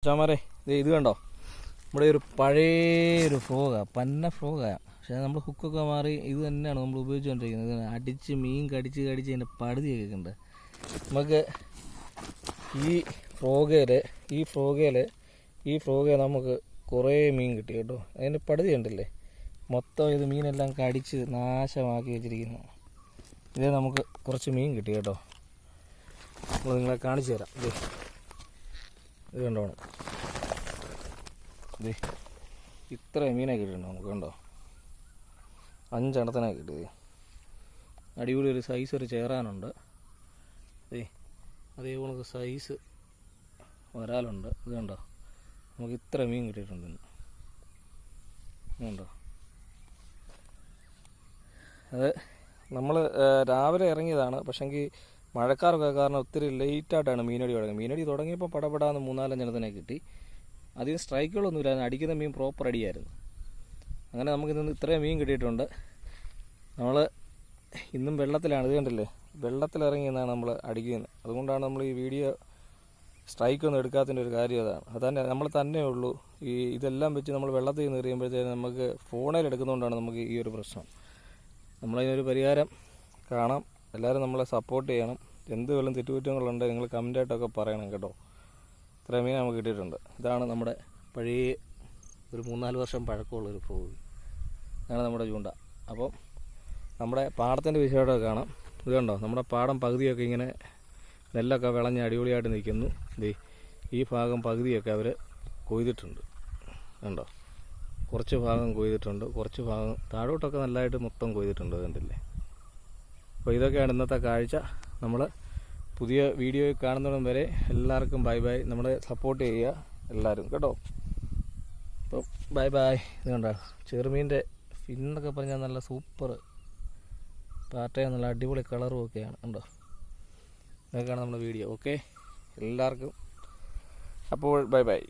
ചാമാരെ ഇത് കണ്ടോ, നമ്മുടെ ഒരു പഴയൊരു ഫ്രോഗാണ്, പന്ന ഫ്രോഗാണ്. പക്ഷേ നമ്മൾ ഹുക്കൊക്കെ മാറി ഇത് തന്നെയാണ് നമ്മൾ ഉപയോഗിച്ചുകൊണ്ടിരിക്കുന്നത്. ഇത് അടിച്ച് മീൻ കടിച്ച് അതിൻ്റെ പടുതിയൊക്കെ ഉണ്ട്. നമുക്ക് ഈ ഫ്രോഗയിൽ നമുക്ക് കുറേ മീൻ കിട്ടി കേട്ടോ. അതിൻ്റെ പടുതി ഉണ്ടല്ലേ, മൊത്തം ഇത് മീനെല്ലാം കടിച്ച് നാശമാക്കി വെച്ചിരിക്കുന്നു. ഇതേ നമുക്ക് കുറച്ച് മീൻ കിട്ടി കേട്ടോ. നമ്മൾ നിങ്ങളെ കാണിച്ചു തരാം. ഇത് കണ്ടോണം, ഇത്ര മീനെ കിട്ടിയിട്ടുണ്ടോ നമുക്ക്, കണ്ടോ, 5 എണ്ണത്തിനെ കിട്ടിയത്. അടിപൊളി ഒരു സൈസ് ഒരു ചേറാനുണ്ട്. അതേപോലെ സൈസ് വരാലുണ്ട്. ഇത് കണ്ടോ, നമുക്ക് ഇത്ര മീൻ കിട്ടിയിട്ടുണ്ട് ഇന്ന്. കണ്ടോ, അത് നമ്മൾ രാവിലെ ഇറങ്ങിയതാണ്. പക്ഷെങ്കിൽ മഴക്കാരൊക്കെ കാരണം ഒത്തിരി ലേറ്റായിട്ടാണ് മീനടി തുടങ്ങിയത്. മീനടി തുടങ്ങിയപ്പോൾ പടപെടാന്ന് 3-4 എണ്ണത്തിനെ കിട്ടി. അധികം സ്ട്രൈക്കുകളൊന്നും ഇല്ലായിരുന്നു, അടിക്കുന്ന മീൻ പ്രോപ്പർ അടിയായിരുന്നു. അങ്ങനെ നമുക്കിന്ന് ഇത്രയും മീൻ കിട്ടിയിട്ടുണ്ട്. നമ്മൾ ഇന്നും വെള്ളത്തിലാണ്, ഇത് കണ്ടില്ലേ, വെള്ളത്തിലിറങ്ങി എന്നാണ് നമ്മൾ അടിക്കുന്നത്. അതുകൊണ്ടാണ് നമ്മൾ ഈ വീഡിയോ സ്ട്രൈക്കൊന്നും എടുക്കാത്തതിൻ്റെ ഒരു കാര്യം അതന്നെ നമ്മൾ തന്നെ ഉള്ളൂ. ഇതെല്ലാം വെച്ച് നമ്മൾ വെള്ളത്തിൽ നിന്ന് എറിയുമ്പോഴത്തേക്കും നമുക്ക് ഫോണിൽ എടുക്കുന്നതുകൊണ്ടാണ് നമുക്ക് ഈ ഒരു പ്രശ്നം. നമ്മളതിനൊരു പരിഹാരം കാണാം. എല്ലാവരും നമ്മളെ സപ്പോർട്ട് ചെയ്യണം. എന്ത് വല്ലതും തെറ്റുകുറ്റങ്ങളുണ്ട് നിങ്ങൾ കമൻറ്റായിട്ടൊക്കെ പറയണം കേട്ടോ. ഇത്ര മീൻ നമുക്ക് കിട്ടിയിട്ടുണ്ട്. ഇതാണ് നമ്മുടെ പഴയ ഒരു 3-4 വർഷം പഴക്കമുള്ളൊരു ഫ്രോഗ്. ഇതാണ് നമ്മുടെ ചൂണ്ട. അപ്പം നമ്മുടെ പാടത്തിൻ്റെ വിഷയമൊക്കെ കാണാം. ഇത് കണ്ടോ, നമ്മുടെ പാടം പകുതിയൊക്കെ ഇങ്ങനെ നെല്ലൊക്കെ വിളഞ്ഞ് അടിപൊളിയായിട്ട് നിൽക്കുന്നു. ഈ ഭാഗം പകുതിയൊക്കെ അവർ കൊയ്തിട്ടുണ്ട്. കണ്ടോ, കുറച്ച് ഭാഗം കൊയ്തിട്ടുണ്ട്, കുറച്ച് ഭാഗം താഴോട്ടൊക്കെ നല്ലതായിട്ട് മൊത്തം കൊയ്തിട്ടുണ്ട്. കണ്ടില്ലേ. അപ്പോൾ ഇതൊക്കെയാണ് ഇന്നത്തെ കാഴ്ച. നമ്മൾ പുതിയ വീഡിയോ കാണുന്നിടം വരെ എല്ലാവർക്കും ബൈ ബൈ. നമ്മളെ സപ്പോർട്ട് ചെയ്യുക എല്ലാവരും കേട്ടോ. അപ്പോൾ ബൈ ബൈ. ഇത് കണ്ടോ, ചെറുമീൻ്റെ ഫിന്നൊക്കെ പറഞ്ഞാൽ നല്ല സൂപ്പർ പാറ്റയും നല്ല അടിപൊളി കളറും ഒക്കെയാണ്. കണ്ടോ, ഇതൊക്കെയാണ് നമ്മുടെ വീഡിയോ. ഓക്കെ, എല്ലാവർക്കും അപ്പോൾ ബൈ ബൈ.